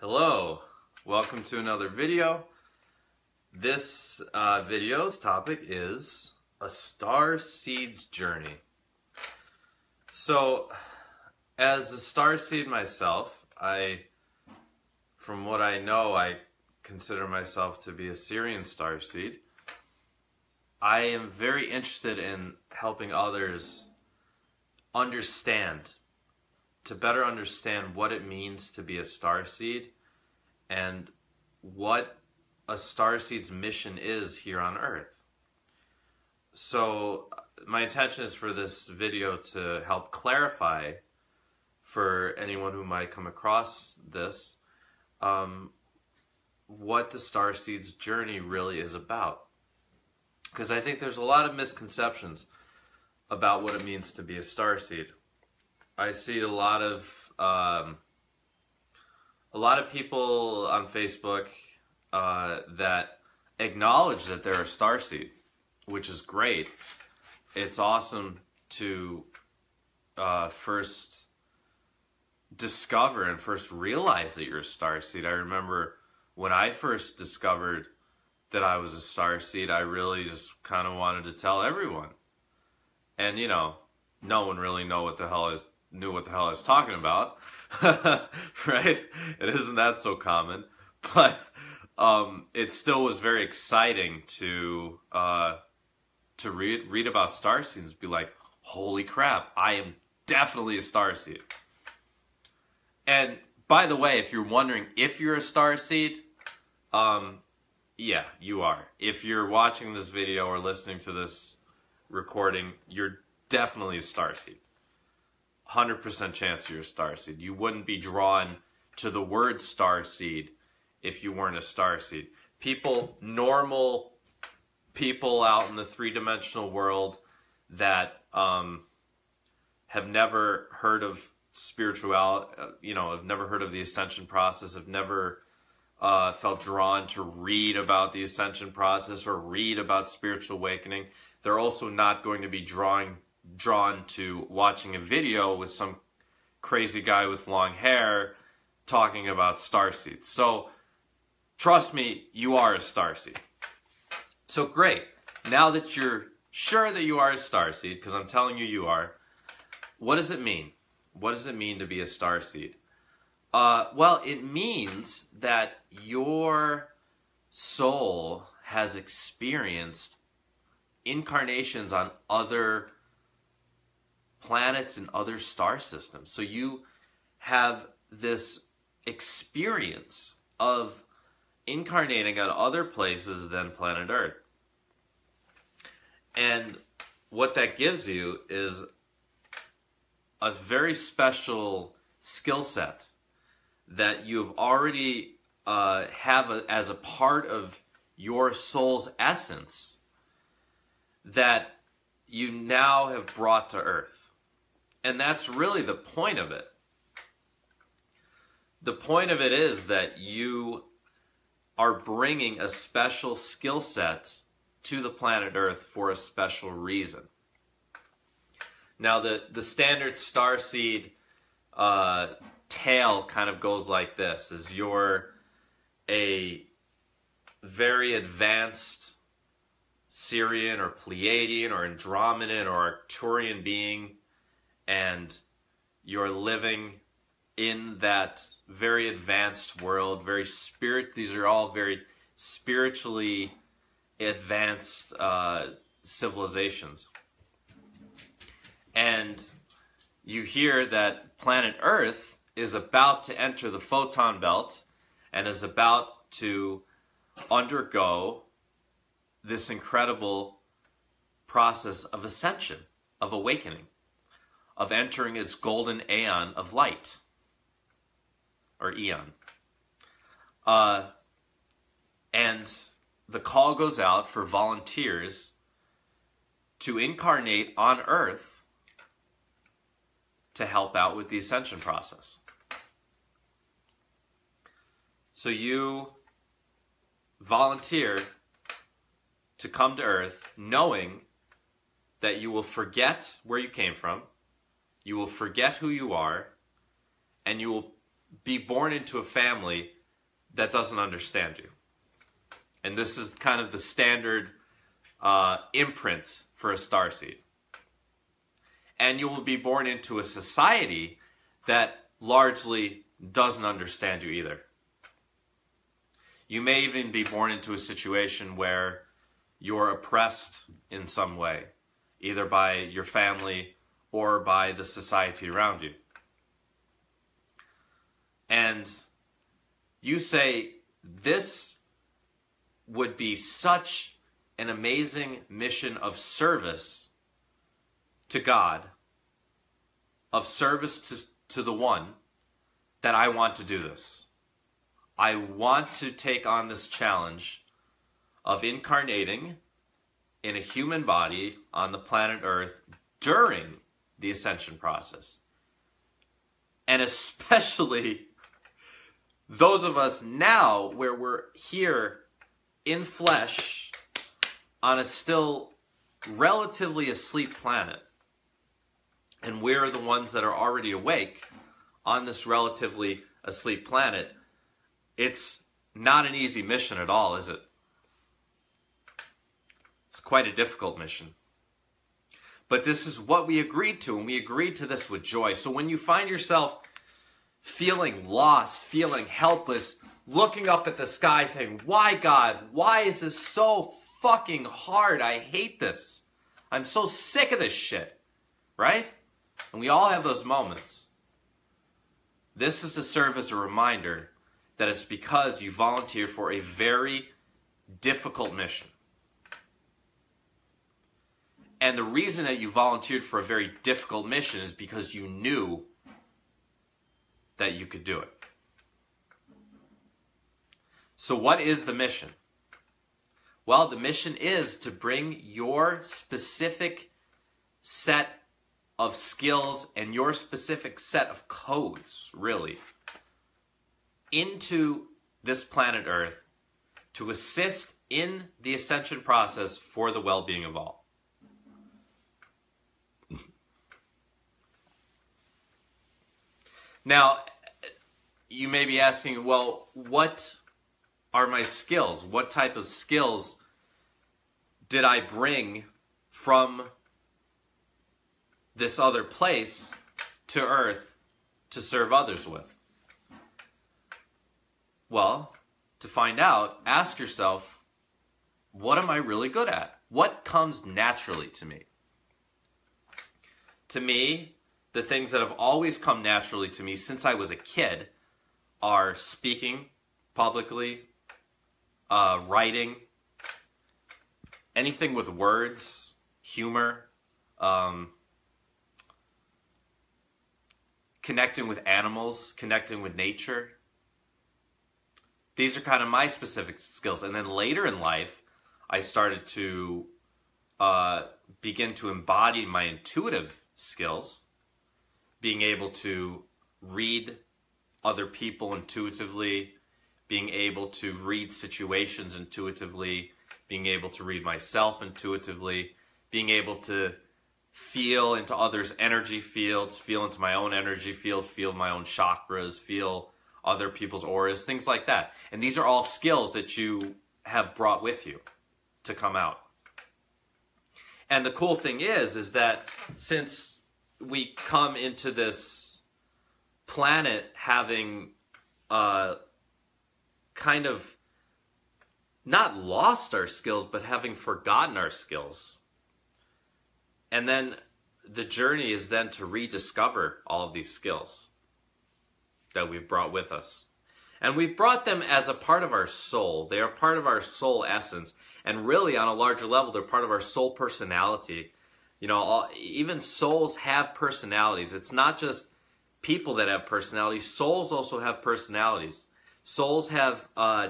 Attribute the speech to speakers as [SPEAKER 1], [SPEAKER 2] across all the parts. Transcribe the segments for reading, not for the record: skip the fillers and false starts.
[SPEAKER 1] Hello, welcome to another video. This video's topic is a starseed's journey. So, as a starseed myself, from what I know, I consider myself to be a Syrian starseed. I am very interested in helping others to better understand what it means to be a starseed and what a starseed's mission is here on Earth. So my intention is for this video to help clarify for anyone who might come across this what the starseed's journey really is about. Because I think there's a lot of misconceptions about what it means to be a starseed. I see a lot of people on Facebook that acknowledge that they're a starseed, which is great. It's awesome to first discover and first realize that you're a starseed. I remember when I first discovered that I was a starseed, I really just kind of wanted to tell everyone. And you know, no one really knew what the hell I was talking about, right? It isn't that so common, but it still was very exciting to read about starseeds and be like, holy crap, I am definitely a starseed. And by the way, if you're wondering if you're a starseed, yeah, you are. If you're watching this video or listening to this recording, you're definitely a starseed. 100% chance you're a starseed. You wouldn't be drawn to the word starseed if you weren't a starseed. Normal people out in the three-dimensional world that have never heard of spirituality, have never heard of the ascension process, have never felt drawn to read about the ascension process or read about spiritual awakening. They're also not going to be drawn to watching a video with some crazy guy with long hair talking about starseeds. So, trust me, you are a starseed. So great. Now that you're sure that you are a starseed, because I'm telling you you are, what does it mean? What does it mean to be a starseed? Well, it means that your soul has experienced incarnations on other planets and other star systems. So you have this experience of incarnating on other places than planet Earth. And what that gives you is a very special skill set that you've already as a part of your soul's essence that you now have brought to Earth. And that's really the point of it. The point of it is that you are bringing a special skill set to the planet Earth for a special reason. Now, the standard starseed tale kind of goes like this: is you're a very advanced Sirian or Pleiadian or Andromedan or Arcturian being, and you're living in that very advanced world, these are all very spiritually advanced civilizations. And you hear that planet Earth is about to enter the photon belt and is about to undergo this incredible process of ascension, of awakening, of entering its golden aeon of light, or eon. And the call goes out for volunteers to incarnate on Earth to help out with the ascension process. So you volunteer to come to Earth knowing that you will forget where you came from, you will forget who you are, and you will be born into a family that doesn't understand you. And this is kind of the standard imprint for a starseed. And you will be born into a society that largely doesn't understand you either. You may even be born into a situation where you're oppressed in some way, either by your family or by the society around you. And you say, this would be such an amazing mission of service to God, of service to the one, that I want to do this. I want to take on this challenge of incarnating in a human body on the planet Earth during the ascension process. And especially those of us now where we're here in flesh on a still relatively asleep planet. And we're the ones that are already awake on this relatively asleep planet. It's not an easy mission at all, is it? It's quite a difficult mission. But this is what we agreed to, and we agreed to this with joy. So when you find yourself feeling lost, feeling helpless, looking up at the sky saying, why God? Why is this so fucking hard? I hate this. I'm so sick of this shit. Right? And we all have those moments. This is to serve as a reminder that it's because you volunteered for a very difficult mission. And the reason that you volunteered for a very difficult mission is because you knew that you could do it. So what is the mission? Well, the mission is to bring your specific set of skills and your specific set of codes, really, into this planet Earth to assist in the ascension process for the well-being of all. Now, you may be asking, well, what are my skills? What type of skills did I bring from this other place to Earth to serve others with? Well, to find out, ask yourself, what am I really good at? What comes naturally to me? To me, the things that have always come naturally to me since I was a kid are speaking publicly, writing, anything with words, humor, connecting with animals, connecting with nature. These are kind of my specific skills. And then later in life, I started to begin to embody my intuitive skills, being able to read other people intuitively, being able to read situations intuitively, being able to read myself intuitively, being able to feel into others' energy fields, feel into my own energy field, feel my own chakras, feel other people's auras, things like that. And these are all skills that you have brought with you to come out. And the cool thing is that since we come into this planet having kind of not lost our skills, but having forgotten our skills. And then the journey is then to rediscover all of these skills that we've brought with us. And we've brought them as a part of our soul. They are part of our soul essence. And really, on a larger level, they're part of our soul personality. You know, even souls have personalities. It's not just people that have personalities. Souls also have personalities. Souls have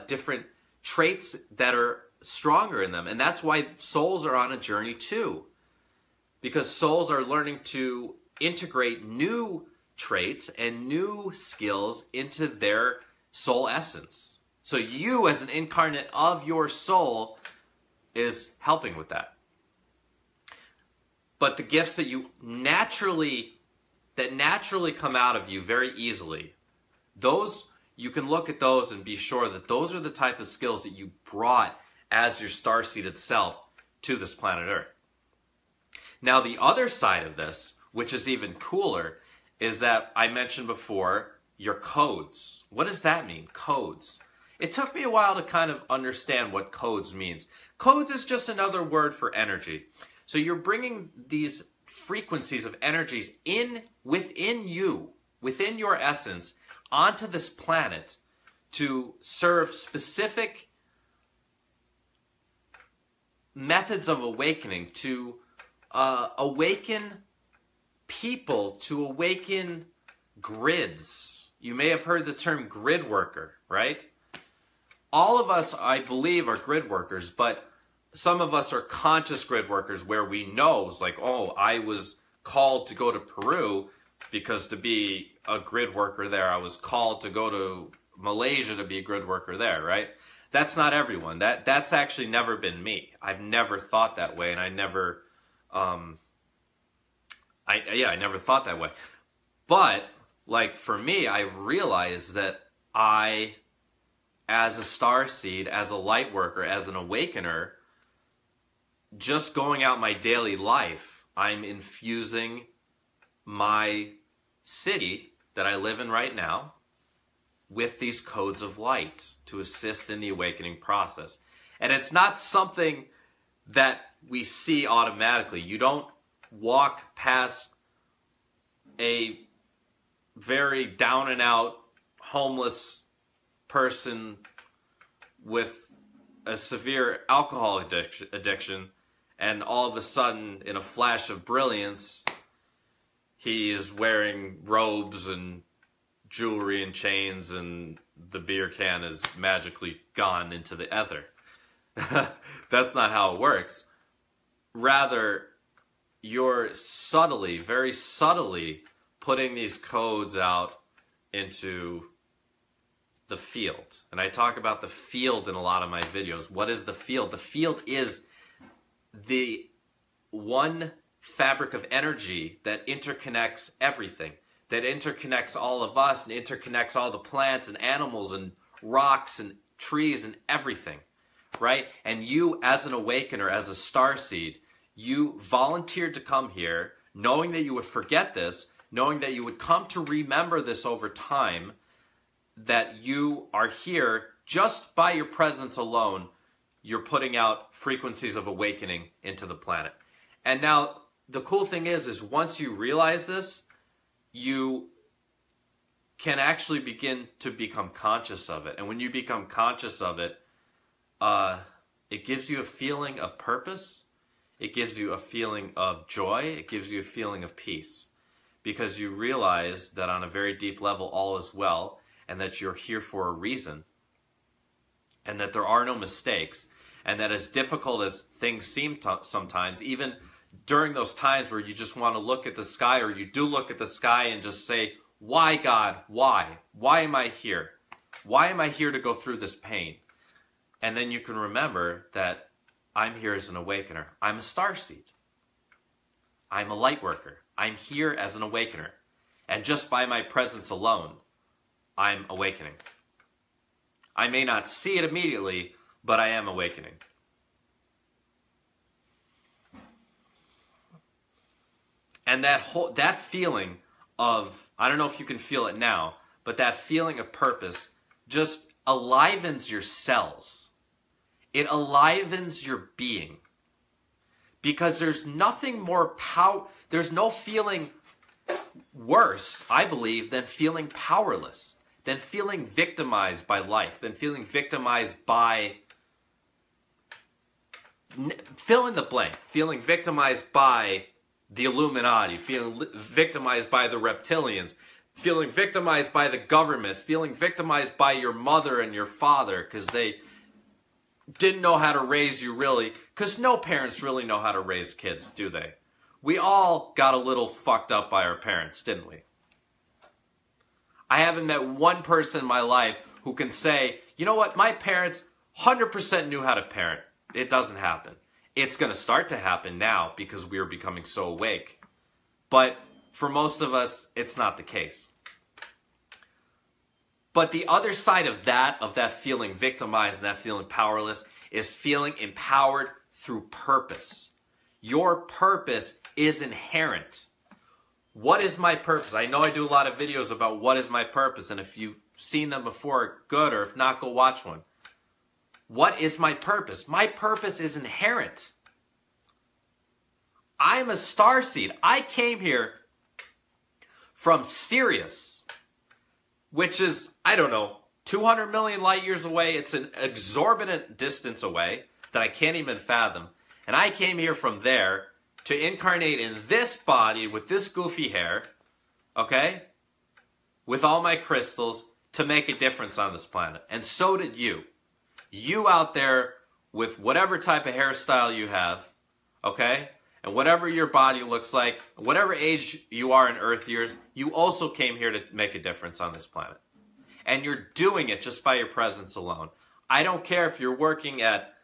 [SPEAKER 1] different traits that are stronger in them. And that's why souls are on a journey too. Because souls are learning to integrate new traits and new skills into their soul essence. So you, as an incarnate of your soul, is helping with that. But the gifts that naturally come out of you very easily, those, you can look at those and be sure that those are the type of skills that you brought as your starseed itself to this planet Earth. Now, the other side of this, which is even cooler, is that I mentioned before, your codes. What does that mean? Codes. It took me a while to kind of understand what codes means. Codes is just another word for energy. So you're bringing these frequencies of energies within you, within your essence, onto this planet to serve specific methods of awakening, to awaken people, to awaken grids. You may have heard the term grid worker, right? All of us, I believe, are grid workers, but some of us are conscious grid workers where we know, it's like, oh, I was called to go to Peru because to be a grid worker there, I was called to go to Malaysia to be a grid worker there, right? That's not everyone. That's actually never been me. I've never thought that way, and I never thought that way. But like for me, I realized that I, as a starseed, as a light worker, as an awakener, just going out my daily life, I'm infusing my city that I live in right now with these codes of light to assist in the awakening process. And it's not something that we see automatically. You don't walk past a very down and out homeless person with a severe alcohol addiction and all of a sudden, in a flash of brilliance, he is wearing robes and jewelry and chains, and the beer can is magically gone into the ether. That's not how it works. Rather, you're subtly, very subtly, putting these codes out into the field. And I talk about the field in a lot of my videos. What is the field? The field is the one fabric of energy that interconnects everything, that interconnects all of us and interconnects all the plants and animals and rocks and trees and everything, right? And you, as an awakener, as a starseed, you volunteered to come here knowing that you would forget this, knowing that you would come to remember this over time, that you are here just by your presence alone. You're putting out frequencies of awakening into the planet. And now the cool thing is once you realize this, you can actually begin to become conscious of it. And when you become conscious of it, it gives you a feeling of purpose. It gives you a feeling of joy. It gives you a feeling of peace. Because you realize that on a very deep level, all is well, and that you're here for a reason. And that there are no mistakes. And that as difficult as things seem sometimes, even during those times where you just want to look at the sky, or you do look at the sky and just say, why, God? Why? Why am I here? Why am I here to go through this pain? And then you can remember that I'm here as an awakener. I'm a starseed. I'm a light worker. I'm here as an awakener. And just by my presence alone, I'm awakening. I may not see it immediately, but I am awakening. And that feeling of, I don't know if you can feel it now, but that feeling of purpose just alivens your cells. It alivens your being. Because there's nothing more there's no feeling worse, I believe, than feeling powerless, than feeling victimized by life, than feeling victimized by, fill in the blank, feeling victimized by the Illuminati, feeling victimized by the reptilians, feeling victimized by the government, feeling victimized by your mother and your father because they didn't know how to raise you really, because no parents really know how to raise kids, do they? We all got a little fucked up by our parents, didn't we? I haven't met one person in my life who can say, you know what, my parents 100% knew how to parent. It doesn't happen. It's going to start to happen now because we are becoming so awake. But for most of us, it's not the case. But the other side of that feeling victimized and that feeling powerless, is feeling empowered through purpose. Your purpose is inherent. What is my purpose? I know I do a lot of videos about what is my purpose, and if you've seen them before, good, or if not, go watch one. What is my purpose? My purpose is inherent. I'm a starseed. I came here from Sirius, which is, I don't know, 200 million light years away. It's an exorbitant distance away that I can't even fathom. And I came here from there to incarnate in this body with this goofy hair, okay, with all my crystals, to make a difference on this planet. And so did you. You out there with whatever type of hairstyle you have, okay, and whatever your body looks like, whatever age you are in Earth years, you also came here to make a difference on this planet. And you're doing it just by your presence alone. I don't care if you're working at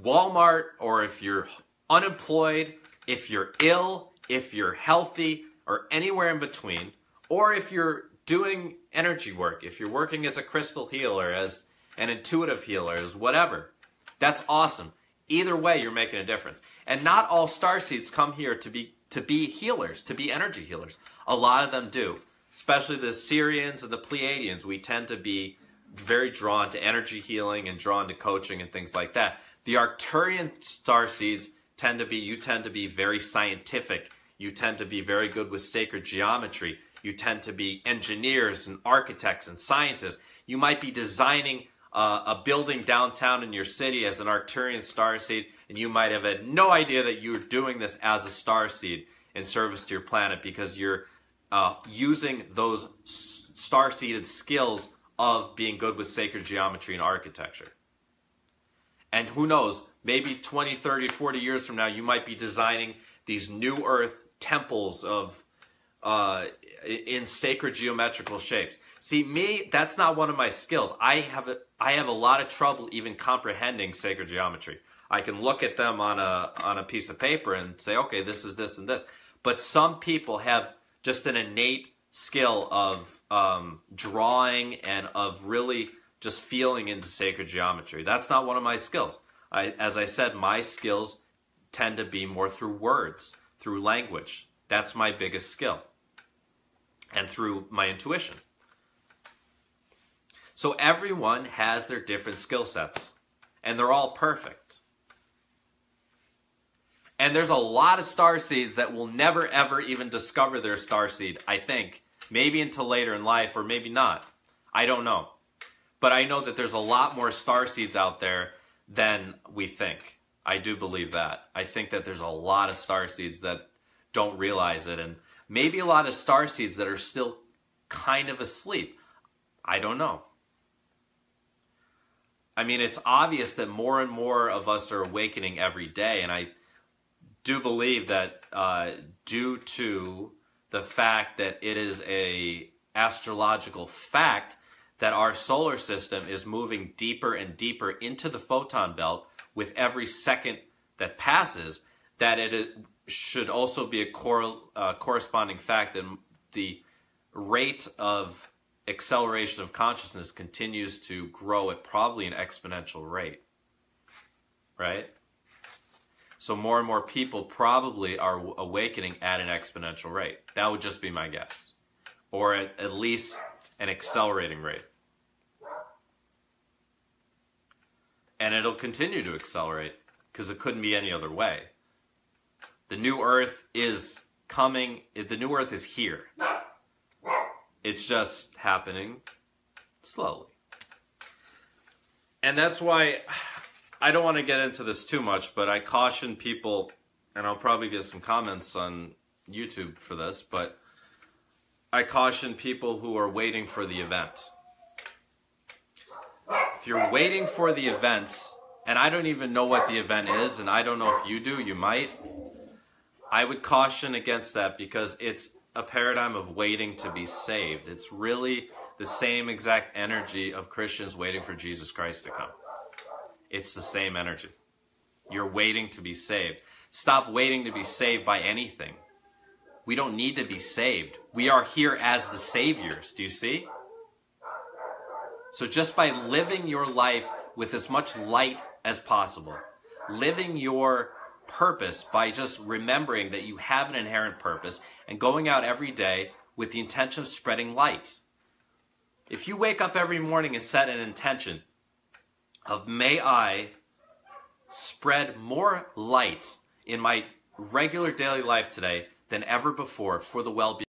[SPEAKER 1] Walmart or if you're unemployed, if you're ill, if you're healthy, or anywhere in between, or if you're doing energy work, if you're working as a crystal healer, as an intuitive healer, as whatever. That's awesome. Either way, you're making a difference. And not all starseeds come here to be healers, to be energy healers. A lot of them do. Especially the Syrians and the Pleiadians, we tend to be very drawn to energy healing and drawn to coaching and things like that. The Arcturian starseeds tend to be very scientific. You tend to be very good with sacred geometry. You tend to be engineers and architects and scientists. You might be designing a building downtown in your city as an Arcturian starseed, and you might have had no idea that you were doing this as a starseed in service to your planet, because you're using those starseeded skills of being good with sacred geometry and architecture. And who knows, maybe 20, 30, 40 years from now, you might be designing these new earth temples of in sacred geometrical shapes. See, me, that's not one of my skills. I have a lot of trouble even comprehending sacred geometry. I can look at them on a piece of paper and say, okay, this is this and this. But some people have just an innate skill of drawing and of really just feeling into sacred geometry. That's not one of my skills. As I said, my skills tend to be more through words, through language. That's my biggest skill. And through my intuition. So everyone has their different skill sets. And they're all perfect. And there's a lot of starseeds that will never ever even discover their starseed, I think. Maybe until later in life, or maybe not. I don't know. But I know that there's a lot more starseeds out there than we think. I do believe that. I think that there's a lot of starseeds that don't realize it, and maybe a lot of starseeds that are still kind of asleep. I don't know. I mean, it's obvious that more and more of us are awakening every day, and I do believe that due to the fact that it is an astrological fact that our solar system is moving deeper and deeper into the photon belt with every second that passes, that it should also be a corresponding fact that the rate of acceleration of consciousness continues to grow at probably an exponential rate, right? So more and more people probably are awakening at an exponential rate. That would just be my guess. Or at least an accelerating rate. And it'll continue to accelerate because it couldn't be any other way. The new Earth is coming. The new Earth is here. It's just happening slowly. And that's why I don't want to get into this too much, but I caution people, and I'll probably get some comments on YouTube for this, but I caution people who are waiting for the event. If you're waiting for the event, and I don't even know what the event is, and I don't know if you do, you might, I would caution against that, because it's a paradigm of waiting to be saved. It's really the same exact energy of Christians waiting for Jesus Christ to come. It's the same energy. You're waiting to be saved. Stop waiting to be saved by anything. We don't need to be saved. We are here as the saviors. Do you see? So just by living your life with as much light as possible, living your purpose by just remembering that you have an inherent purpose and going out every day with the intention of spreading light. If you wake up every morning and set an intention of, may I spread more light in my regular daily life today than ever before for the well-being